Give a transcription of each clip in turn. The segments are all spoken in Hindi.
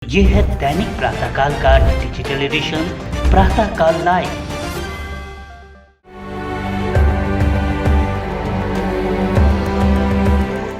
ये है दैनिक प्रातःकाल का डिजिटल एडिशन प्रातःकाल लाइव।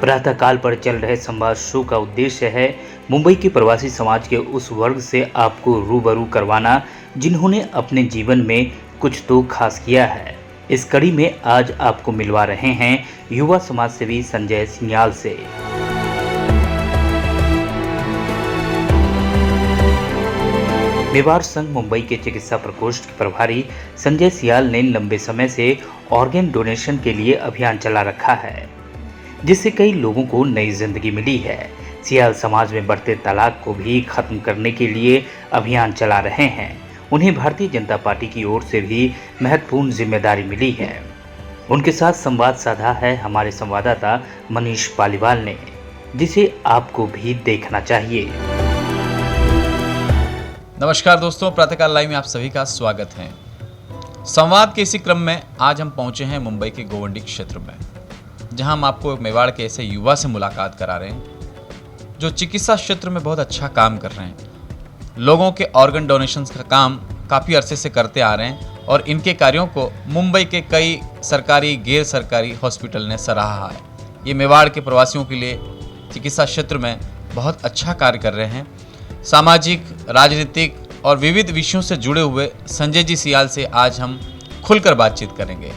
प्रातःकाल पर चल रहे संवाद शो का उद्देश्य है मुंबई के प्रवासी समाज के उस वर्ग से आपको रूबरू करवाना जिन्होंने अपने जीवन में कुछ तो खास किया है। इस कड़ी में आज आपको मिलवा रहे हैं युवा समाज सेवी संजय सियाल से। मेवाड़ संघ मुंबई के चिकित्सा प्रकोष्ठ के प्रभारी संजय सियाल ने लंबे समय से ऑर्गन डोनेशन के लिए अभियान चला रखा है, जिससे कई लोगों को नई जिंदगी मिली है। सियाल समाज में बढ़ते तलाक को भी खत्म करने के लिए अभियान चला रहे हैं। उन्हें भारतीय जनता पार्टी की ओर से भी महत्वपूर्ण जिम्मेदारी मिली है। उनके साथ संवाद साधा है हमारे संवाददाता मनीष पालीवाल ने, जिसे आपको भी देखना चाहिए। नमस्कार दोस्तों, प्रातःकाल लाइव में आप सभी का स्वागत है। संवाद के इसी क्रम में आज हम पहुंचे हैं मुंबई के गोवंडी क्षेत्र में, जहां हम आपको मेवाड़ के ऐसे युवा से मुलाकात करा रहे हैं जो चिकित्सा क्षेत्र में बहुत अच्छा काम कर रहे हैं। लोगों के ऑर्गन डोनेशन का काम काफ़ी अरसे से करते आ रहे हैं और इनके कार्यों को मुंबई के कई सरकारी गैर सरकारी हॉस्पिटल ने सराहा है। ये मेवाड़ के प्रवासियों के लिए चिकित्सा क्षेत्र में बहुत अच्छा कार्य कर रहे हैं। सामाजिक, राजनीतिक और विविध विषयों से जुड़े हुए संजय जी सियाल से आज हम खुलकर बातचीत करेंगे।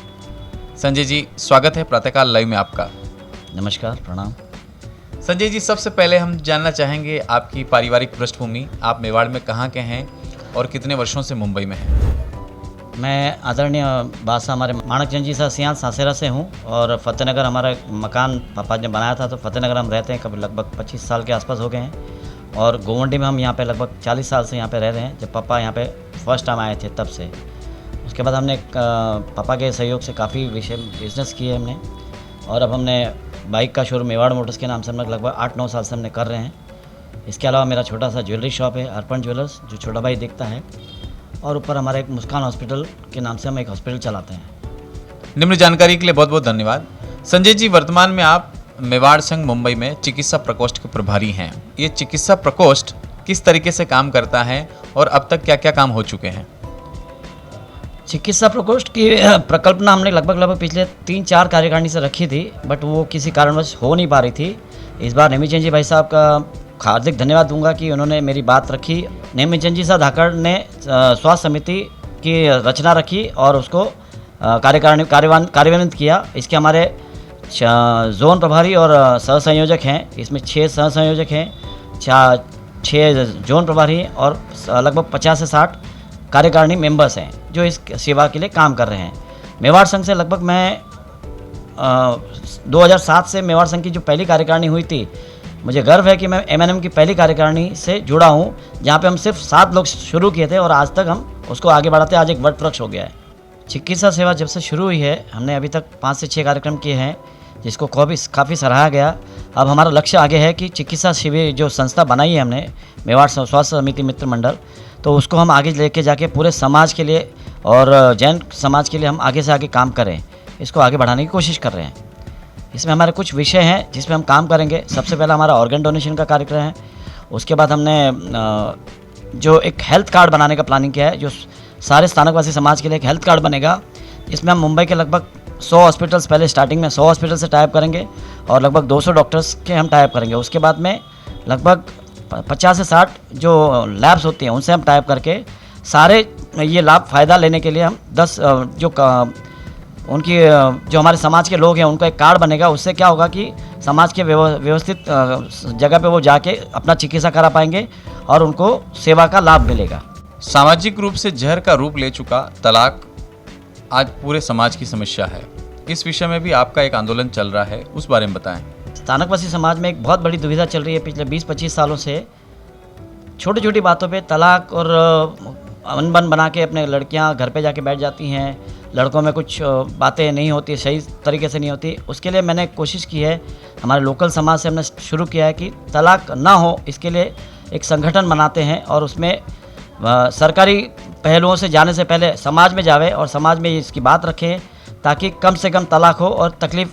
संजय जी, स्वागत है प्रातःकाल लाइव में आपका। नमस्कार, प्रणाम। संजय जी, सबसे पहले हम जानना चाहेंगे आपकी पारिवारिक पृष्ठभूमि। आप मेवाड़ में कहाँ के हैं और कितने वर्षों से मुंबई में हैं? मैं आदरणीय बादशाह हमारे माणकचंद जी सियाल सासेरा से हूँ और फतेहनगर हमारा मकान पापा ने बनाया था, तो फतेहनगर हम रहते हैं। कभी लगभग 25 साल के आसपास हो गए हैं और गोवंडी में हम यहाँ पे लगभग 40 साल से यहाँ पे रह रहे हैं। जब पापा यहाँ पे फर्स्ट टाइम आए थे तब से, उसके बाद हमने पापा के सहयोग से काफ़ी विषय बिजनेस किए हमने, और अब हमने बाइक का शोरूम मेवाड़ मोटर्स के नाम से हम लगभग 8-9 साल से हमने कर रहे हैं। इसके अलावा मेरा छोटा सा ज्वेलरी शॉप है, अर्पण ज्वेलर्स, जो छोटा भाई देखता है, और ऊपर हमारे एक मुस्कान हॉस्पिटल के नाम से हम एक हॉस्पिटल चलाते हैं। निम्न जानकारी के लिए बहुत बहुत धन्यवाद। संजय जी, वर्तमान में आप मेवाड़ संघ मुंबई में चिकित्सा प्रकोष्ठ के प्रभारी हैं। ये चिकित्सा प्रकोष्ठ किस तरीके से काम करता है और अब तक क्या क्या काम हो चुके हैं? चिकित्सा प्रकोष्ठ की प्रकल्पना हमने लगभग पिछले 3-4 कार्यकारिणी से रखी थी, बट वो किसी कारणवश हो नहीं पा रही थी। इस बार नेमीचंद जी भाई साहब का हार्दिक धन्यवाद दूंगा कि उन्होंने मेरी बात रखी। नेमीचंद जी साहब धाकड़ ने स्वास्थ्य समिति की रचना रखी और उसको कार्यान्वित किया। इसके हमारे जोन प्रभारी और सह संयोजक हैं। इसमें 6 सह संयोजक हैं, 6 जोन प्रभारी हैं और लगभग 50 से 60 कार्यकारिणी मेंबर्स हैं जो इस सेवा के लिए काम कर रहे हैं। मेवाड़ संघ से लगभग मैं 2007 से मेवाड़ संघ की जो पहली कार्यकारिणी हुई थी, मुझे गर्व है कि मैं MNM की पहली कार्यकारिणी से जुड़ा हूँ, जहाँ पे हम सिर्फ 7 लोग शुरू किए थे और आज तक हम उसको आगे बढ़ाते आज एक वट वृक्ष हो गया है। चिकित्सा सेवा जब से शुरू हुई है, हमने अभी तक 5 से 6 कार्यक्रम किए हैं, जिसको काफ़ी सराहा गया। अब हमारा लक्ष्य आगे है कि चिकित्सा शिविर जो संस्था बनाई है हमने, मेवाड़ स्वास्थ्य समिति मित्र मंडल, तो उसको हम आगे लेके जाके पूरे समाज के लिए और जैन समाज के लिए हम आगे से आगे काम करें। इसको आगे बढ़ाने की कोशिश कर रहे हैं। इसमें हमारे कुछ विषय हैं जिसमें हम काम करेंगे। सबसे पहला हमारा ऑर्गन डोनेशन का कार्यक्रम है। उसके बाद हमने जो एक हेल्थ कार्ड बनाने का प्लानिंग किया है, जो सारे स्थानकवासी समाज के लिए एक हेल्थ कार्ड बनेगा। इसमें हम मुंबई के लगभग 100 हॉस्पिटल्स, पहले स्टार्टिंग में 100 हॉस्पिटल से टाइप करेंगे और लगभग 200 डॉक्टर्स के हम टाइप करेंगे। उसके बाद में लगभग 50 से 60 जो लैब्स होती हैं उनसे हम टाइप करके सारे ये लाभ फ़ायदा लेने के लिए हम 10 जो हमारे समाज के लोग हैं उनको एक कार्ड बनेगा। उससे क्या होगा कि समाज के व्यवस्थित जगह पे वो जाके अपना चिकित्सा करा पाएंगे और उनको सेवा का लाभ मिलेगा। सामाजिक रूप से जहर का रूप ले चुका तलाक आज पूरे समाज की समस्या है। इस विषय में भी आपका एक आंदोलन चल रहा है, उस बारे में बताएं। स्थानकवासी समाज में एक बहुत बड़ी दुविधा चल रही है पिछले 20-25 सालों से। छोटी छोटी बातों पे तलाक और अनबन बना के अपने लड़कियां घर पे जाके बैठ जाती हैं। लड़कों में कुछ बातें नहीं होती, सही तरीके से नहीं होती। उसके लिए मैंने कोशिश की है, हमारे लोकल समाज से हमने शुरू किया है कि तलाक ना हो, इसके लिए एक संगठन बनाते हैं और उसमें सरकारी पहलुओं से जाने से पहले समाज में जावे और समाज में इसकी बात रखें, ताकि कम से कम तलाक हो और तकलीफ़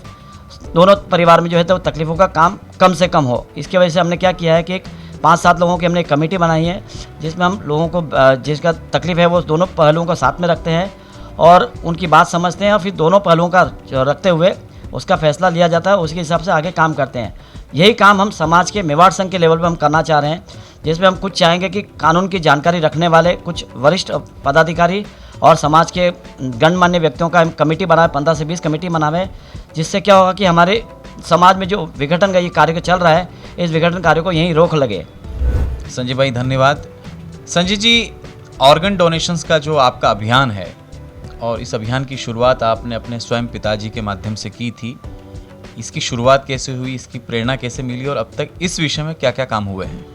दोनों परिवार में जो है तो तकलीफ़ों का काम कम से कम हो। इसकी वजह से हमने क्या किया है कि एक 5-7 लोगों की हमने एक कमेटी बनाई है, जिसमें हम लोगों को जिसका तकलीफ़ है वो दोनों पहलुओं को साथ में रखते हैं और उनकी बात समझते हैं और फिर दोनों पहलुओं का रखते हुए उसका फैसला लिया जाता है, उसके हिसाब से आगे काम करते हैं। यही काम हम समाज के मेवाड़ संघ के लेवल पे हम करना चाह रहे हैं, जिसमें हम कुछ चाहेंगे कि कानून की जानकारी रखने वाले कुछ वरिष्ठ पदाधिकारी और समाज के गणमान्य व्यक्तियों का हम कमेटी बनाए, 15 से 20 कमेटी बनावे, जिससे क्या होगा कि हमारे समाज में जो विघटन का ये कार्य चल रहा है, इस विघटन कार्य को यहीं रोक लगे। संजय भाई धन्यवाद। संजय जी, ऑर्गन डोनेशंस का जो आपका अभियान है और इस अभियान की शुरुआत आपने अपने स्वयं पिताजी के माध्यम से की थी, इसकी शुरुआत कैसे हुई, इसकी प्रेरणा कैसे मिली और अब तक इस विषय में क्या क्या काम हुए हैं?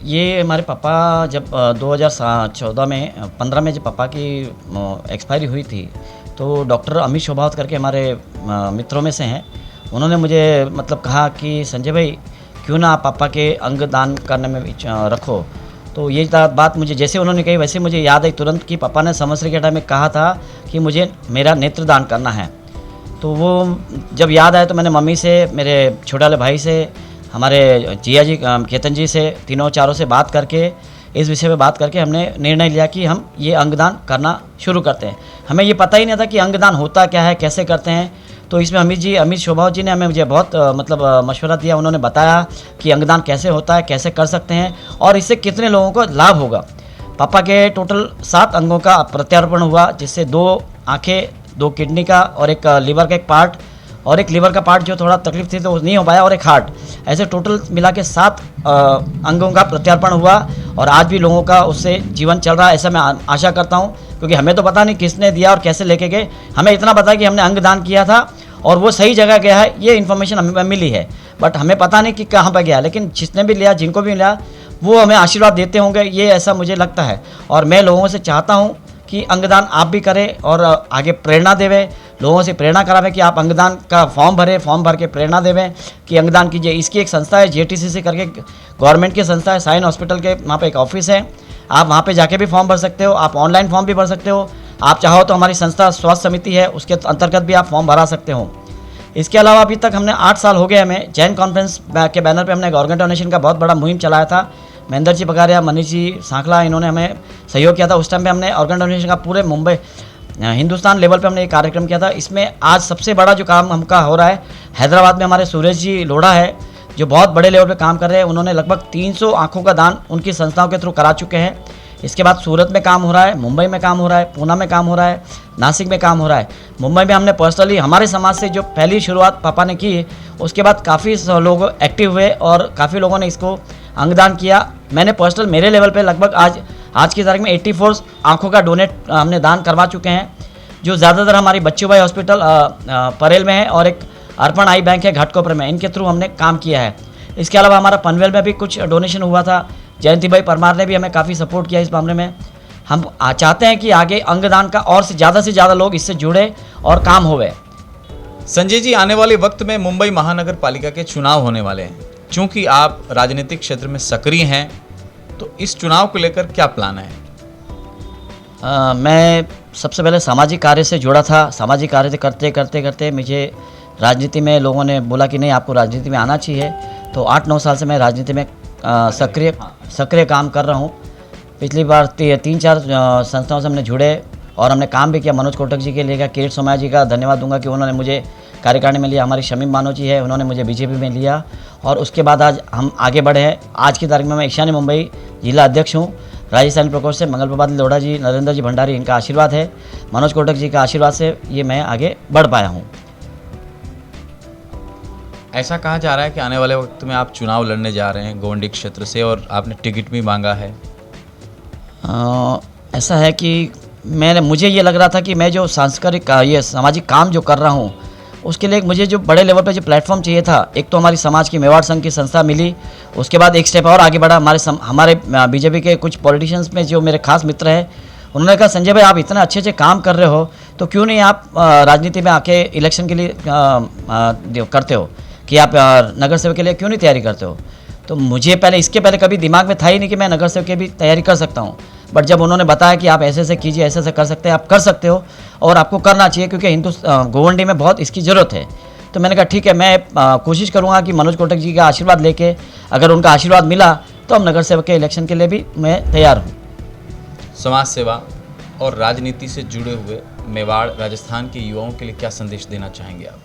ये हमारे पापा जब 2014 में 15 में जब पापा की एक्सपायरी हुई थी, तो डॉक्टर अमित शोभावत करके हमारे मित्रों में से हैं, उन्होंने मुझे मतलब कहा कि संजय भाई क्यों ना आप पापा के अंग दान करने में रखो। तो ये बात मुझे जैसे उन्होंने कही वैसे मुझे याद आई तुरंत कि पापा ने संवत्सरी के टाइम में कहा था कि मुझे मेरा नेत्र दान करना है। तो वो जब याद आया तो मैंने मम्मी से, मेरे छोटे वाले भाई से, हमारे जिया जी केतन जी से, तीनों चारों से बात करके इस विषय पे बात करके हमने निर्णय लिया कि हम ये अंगदान करना शुरू करते हैं। हमें ये पता ही नहीं था कि अंगदान होता क्या है, कैसे करते हैं। तो इसमें अमित शोभावत जी ने हमें मुझे बहुत मशवरा दिया। उन्होंने बताया कि अंगदान कैसे होता है, कैसे कर सकते हैं और इससे कितने लोगों को लाभ होगा। पापा के टोटल 7 अंगों का प्रत्यारोपण हुआ, जिससे 2 आँखें, 2 किडनी का और एक लीवर का एक पार्ट और एक लीवर का पार्ट जो थोड़ा तकलीफ थी तो वो नहीं हो पाया और एक हार्ट, ऐसे टोटल मिला के 7 अंगों का प्रत्यारोपण हुआ और आज भी लोगों का उससे जीवन चल रहा है, ऐसा मैं आशा करता हूँ। क्योंकि हमें तो पता नहीं किसने दिया और कैसे लेके गए, हमें इतना पता है कि हमने अंग दान किया था और वो सही जगह गया है, ये इन्फॉर्मेशन हमें मिली है, बट हमें पता नहीं कि कहाँ पर गया। लेकिन जिसने भी लिया, जिनको भी लिया, वो हमें आशीर्वाद देते होंगे, ये ऐसा मुझे लगता है। और मैं लोगों से चाहता हूँ कि अंगदान आप भी करें और आगे प्रेरणा देवें, लोगों से प्रेरणा करावें कि आप अंगदान का फॉर्म भर के प्रेरणा देवें कि अंगदान कीजिए। इसकी एक संस्था है JTCC करके, गवर्नमेंट की संस्था है, साइन हॉस्पिटल के वहाँ पे एक ऑफिस है, आप वहाँ पे जाके भी फॉर्म भर सकते हो, आप ऑनलाइन फॉर्म भी भर सकते हो। आप चाहो तो हमारी संस्था स्वास्थ्य समिति है, उसके अंतर्गत भी आप फॉर्म भरा सकते हो। इसके अलावा अभी तक हमने 8 साल हो गए हमें जैन कॉन्फ्रेंस के बैनर पे हमने ऑर्गन डोनेशन का बहुत बड़ा मुहिम चलाया था। महेंद्र जी बगारिया, मनीष जी सांखला, इन्होंने हमें सहयोग किया था। उस टाइम पे हमने ऑर्गन डोनेशन का पूरे मुंबई हिंदुस्तान लेवल पे हमने एक कार्यक्रम किया था। इसमें आज सबसे बड़ा जो काम हमका हो रहा है, हैदराबाद में हमारे सुरेश जी लोढ़ा है जो बहुत बड़े लेवल पे काम कर रहे हैं। उन्होंने लगभग 300 आँखों का दान उनकी संस्थाओं के थ्रू करा चुके हैं। इसके बाद सूरत में काम हो रहा है, मुंबई में काम हो रहा है, पूना में काम हो रहा है, नासिक में काम हो रहा है। मुंबई में हमने पर्सनली हमारे समाज से जो पहली शुरुआत पापा ने की, उसके बाद काफ़ी लोग एक्टिव हुए और काफ़ी लोगों ने इसको अंगदान किया। मैंने पर्सनल मेरे लेवल पे लगभग आज की तारीख में 84 आँखों का डोनेट हमने दान करवा चुके हैं, जो ज़्यादातर हमारी बच्चूभाई हॉस्पिटल परेल में है और एक अर्पण आई बैंक है घाटकोपर में, इनके थ्रू हमने काम किया है। इसके अलावा हमारा पनवेल में भी कुछ डोनेशन हुआ था, जयंती भाई परमार ने भी हमें काफ़ी सपोर्ट किया इस मामले में। हम चाहते हैं कि आगे अंगदान का और से ज़्यादा लोग इससे जुड़े और काम होवे। संजय जी, आने वाले वक्त में मुंबई महानगर पालिका के चुनाव होने वाले हैं। चूंकि आप राजनीतिक क्षेत्र में सक्रिय हैं, तो इस चुनाव को लेकर क्या प्लान है? मैं सबसे पहले सामाजिक कार्य से जुड़ा था। सामाजिक कार्य करते मुझे राजनीति में लोगों ने बोला कि नहीं, आपको राजनीति में आना चाहिए। तो 8-9 साल से मैं राजनीति में सक्रिय काम कर रहा हूँ। पिछली बार 3-4 संस्थाओं से हमने जुड़े और हमने काम भी किया। मनोज कोटक जी के लिए, किरीट सोमैया जी का धन्यवाद दूंगा कि उन्होंने मुझे कार्यकारिणी में लिया। हमारी शमीम बानो जी है, उन्होंने मुझे बीजेपी में लिया और उसके बाद आज हम आगे बढ़े हैं। आज की तारीख में मैं ईशान्य मुंबई जिला अध्यक्ष हूँ। राजस्थान प्रकोष्ठ से मंगल प्रभात लोढ़ा जी, नरेंद्र जी भंडारी, इनका आशीर्वाद है, मनोज कोटक जी का आशीर्वाद से ये मैं आगे बढ़ पाया हूँ। ऐसा कहा जा रहा है कि आने वाले वक्त में आप चुनाव लड़ने जा रहे हैं गोवंडी क्षेत्र से और आपने टिकट भी मांगा है। ऐसा है कि मुझे ये लग रहा था कि मैं जो सांस्कृतिक ये सामाजिक काम जो कर रहा हूँ, उसके लिए मुझे जो बड़े लेवल पे जो प्लेटफॉर्म चाहिए था। एक तो हमारी समाज की मेवाड़ संघ की संस्था मिली, उसके बाद एक स्टेप और आगे बढ़ा। हमारे बीजेपी के कुछ पॉलिटिशियंस में जो मेरे खास मित्र हैं, उन्होंने कहा संजय भाई आप इतना अच्छे काम कर रहे हो, तो क्यों नहीं आप राजनीति में आके इलेक्शन के लिए करते हो, कि आप नगर सेवक के लिए क्यों नहीं तैयारी करते हो। तो मुझे इसके पहले कभी दिमाग में था ही नहीं कि मैं नगर सेवक की भी तैयारी कर सकता हूँ। बट जब उन्होंने बताया कि आप ऐसे कीजिए, ऐसे कर सकते हैं, आप कर सकते हो और आपको करना चाहिए, क्योंकि गोवंडी में बहुत इसकी ज़रूरत है। तो मैंने कहा ठीक है, मैं कोशिश करूँगा कि मनोज कोटक जी का आशीर्वाद लेके, अगर उनका आशीर्वाद मिला तो हम नगर सेवक के इलेक्शन के लिए भी मैं तैयार हूँ। समाज सेवा और राजनीति से जुड़े हुए मेवाड़ राजस्थान के युवाओं के लिए क्या संदेश देना चाहेंगे आप?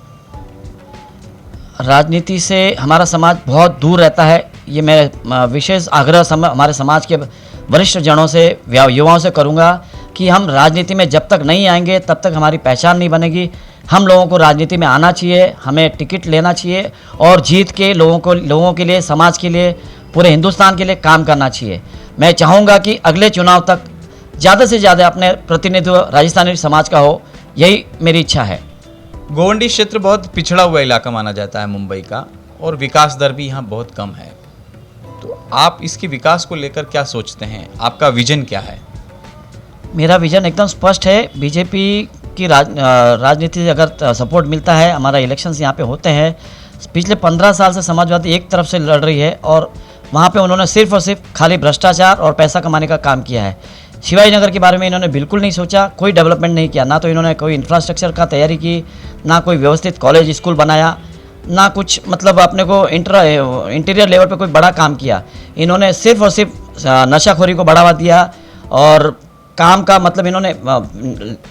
राजनीति से हमारा समाज बहुत दूर रहता है, ये मैं विशेष आग्रह हमारे समाज के वरिष्ठ जनों से, युवाओं से करूँगा कि हम राजनीति में जब तक नहीं आएंगे तब तक हमारी पहचान नहीं बनेगी। हम लोगों को राजनीति में आना चाहिए, हमें टिकट लेना चाहिए और जीत के लोगों के लिए, समाज के लिए, पूरे हिंदुस्तान के लिए काम करना चाहिए। मैं चाहूँगा कि अगले चुनाव तक ज़्यादा से ज़्यादा अपने प्रतिनिधित्व राजस्थानी समाज का हो, यही मेरी इच्छा है। गोवंडी क्षेत्र बहुत पिछड़ा हुआ इलाका माना जाता है मुंबई का, और विकास दर भी यहाँ बहुत कम है। तो आप इसके विकास को लेकर क्या सोचते हैं? आपका विजन क्या है? मेरा विजन एकदम स्पष्ट है। बीजेपी की राजनीति से अगर सपोर्ट मिलता है, हमारा इलेक्शंस यहाँ पे होते हैं। पिछले 15 साल से समाजवादी एक तरफ से लड़ रही है और वहाँ पे उन्होंने सिर्फ और सिर्फ खाली भ्रष्टाचार और पैसा कमाने का काम किया है। शिवाजी नगर के बारे में इन्होंने बिल्कुल नहीं सोचा, कोई डेवलपमेंट नहीं किया, ना तो इन्होंने कोई इंफ्रास्ट्रक्चर का तैयारी की, ना कोई व्यवस्थित कॉलेज स्कूल बनाया, ना कुछ मतलब अपने को इंटीरियर लेवल पे कोई बड़ा काम किया। इन्होंने सिर्फ और सिर्फ नशाखोरी को बढ़ावा दिया और काम का मतलब इन्होंने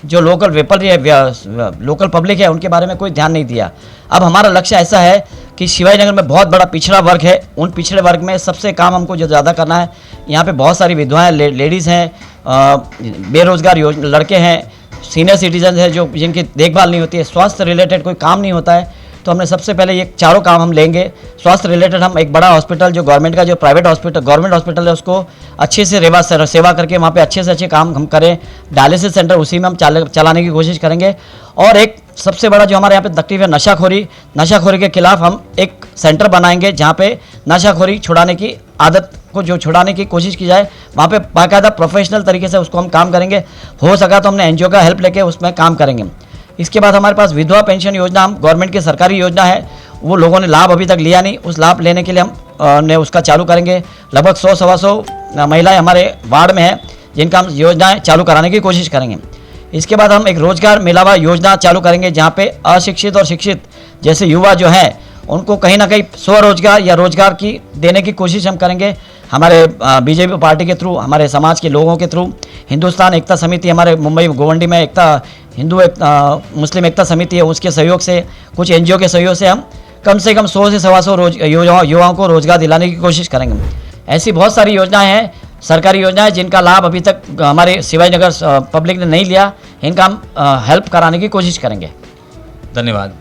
जो लोकल पब्लिक है उनके बारे में कोई ध्यान नहीं दिया। अब हमारा लक्ष्य ऐसा है कि शिवाजी नगर में बहुत बड़ा पिछड़ा वर्ग है, उन पिछड़े वर्ग में सबसे काम हमको जो ज़्यादा करना है। यहाँ पे बहुत सारी विधवाएं, लेडीज़ हैं, बेरोजगार लड़के हैं, सीनियर सिटीजन हैं जो जिनकी देखभाल नहीं होती है, स्वास्थ्य रिलेटेड कोई काम नहीं होता है। तो हमने सबसे पहले ये चारों काम हम लेंगे। स्वास्थ्य रिलेटेड हम एक बड़ा हॉस्पिटल, जो गवर्नमेंट का जो गवर्नमेंट हॉस्पिटल है, उसको अच्छे से सेवा करके वहाँ पे अच्छे से अच्छे काम हम करें। डायलिसिस सेंटर उसी में हम चलाने की कोशिश करेंगे। और एक सबसे बड़ा जो हमारे यहाँ पे तकलीफ है नशाखोरी के खिलाफ हम एक सेंटर बनाएंगे जहाँ पे नशाखोरी छुड़ाने की आदत को जो छुड़ाने की कोशिश की जाए, वहाँ पे बाकायदा प्रोफेशनल तरीके से उसको हम काम करेंगे। हो सका तो हमने एनजीओ का हेल्प लेके उसमें काम करेंगे। इसके बाद हमारे पास विधवा पेंशन योजना, हम गवर्नमेंट की सरकारी योजना है, वो लोगों ने लाभ अभी तक लिया नहीं, उस लाभ लेने के लिए हम ने उसका चालू करेंगे। लगभग 100-125 महिलाएं हमारे वार्ड में हैं जिनका हम योजनाएं चालू कराने की कोशिश करेंगे। इसके बाद हम एक रोजगार मिलावा योजना चालू करेंगे जहाँ पे अशिक्षित और शिक्षित जैसे युवा जो हैं उनको कहीं ना कहीं स्वरोजगार या रोजगार की देने की कोशिश हम करेंगे। हमारे बीजेपी पार्टी के थ्रू, हमारे समाज के लोगों के थ्रू, हिंदुस्तान एकता समिति, हमारे मुंबई गोवंडी में मुस्लिम एकता समिति है, उसके सहयोग से, कुछ एनजीओ के सहयोग से हम कम से कम 100 से 125 युवाओं को रोजगार दिलाने की कोशिश करेंगे। ऐसी बहुत सारी योजनाएं हैं, सरकारी योजनाएं जिनका लाभ अभी तक हमारे शिवाजी नगर पब्लिक ने नहीं लिया, इनका हम हेल्प कराने की कोशिश करेंगे। धन्यवाद।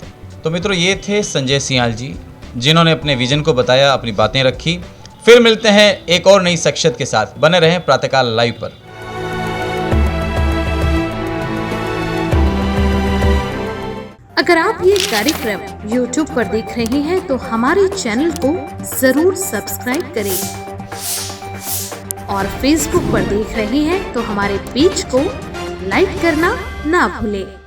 तो मित्रों, ये थे संजय सियाल जी, जिन्होंने अपने विजन को बताया, अपनी बातें रखी। फिर मिलते हैं एक और नई शख्सियत के साथ। बने रहें प्रातःकाल लाइव पर। अगर आप ये कार्यक्रम YouTube पर देख रहे हैं तो हमारे चैनल को जरूर सब्सक्राइब करें और Facebook पर देख रहे हैं तो हमारे पेज को लाइक करना ना भूलें।